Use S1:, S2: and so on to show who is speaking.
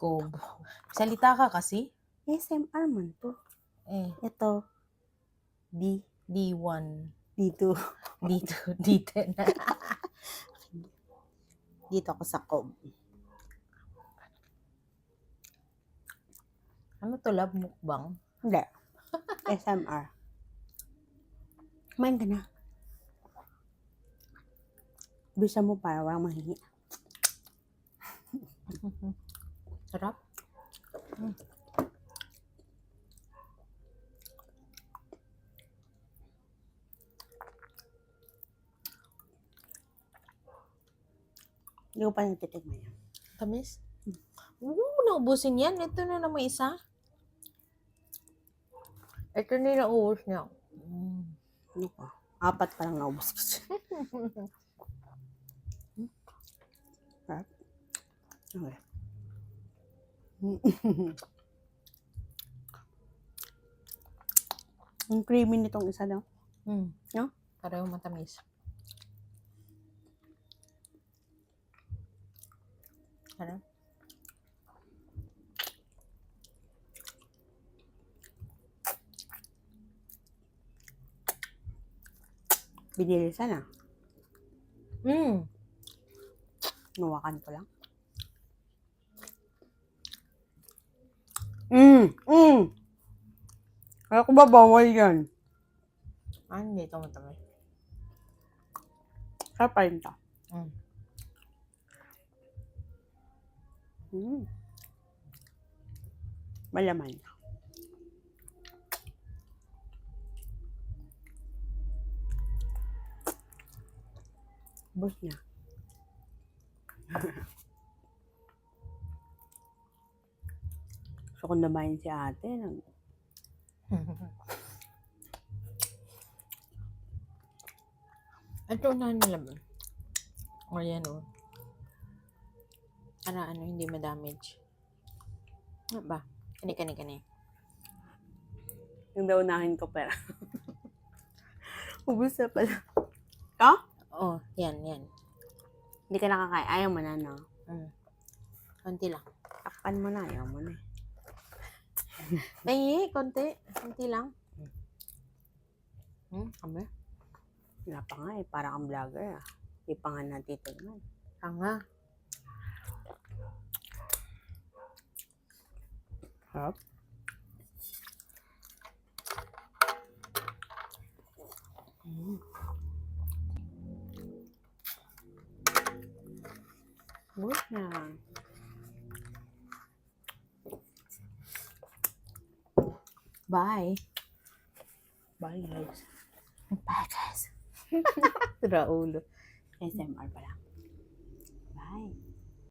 S1: Kob. Salita ka kasi.
S2: ASMR man to. Ito.
S1: D1.
S2: D2.
S1: D10.
S2: Dito ako sa Cobb.
S1: Ano to, love mukbang?
S2: Hindi. ASMR. Kumain ka na. Bisa mo para walang mahingi.
S1: Sarap.
S2: Hindi ko pa natitigman yan.
S1: Tamis? Naubusin yan. Ito na naman isa. Ito na yung naubos niya.
S2: Ano pa? 4 pa lang naubos ko siya. Sarap. Okay. Ang creamy nitong isa daw. No?
S1: Pareho matamis. Sarap.
S2: Binili sana. Nawakan ko lang. Kaya ko ba bawal yan?
S1: Hindi ito matamis.
S2: Sarap pa rin to. Malaman. Bus niya. So kung namayin si ate,
S1: Ito na nalaman. O yan o. Para hindi ma-damage. Ano ba? Kani.
S2: yung daunahin ko pera. Ubus na pala. Oh?
S1: Oh, yan.
S2: Hindi ka nakakain. Ayaw mo na, no?
S1: Konti lang.
S2: Takpan mo na. Ayaw mo na.
S1: Konti. Konti lang. Kami?
S2: Wala pa nga eh. Para kang vlogger ah. Hindi pa nga natitigman.
S1: Tanga.
S2: Harap. Good na.
S1: Bye.
S2: Bye guys.
S1: Bye guys. Raulo.
S2: ASMR pala. Bye.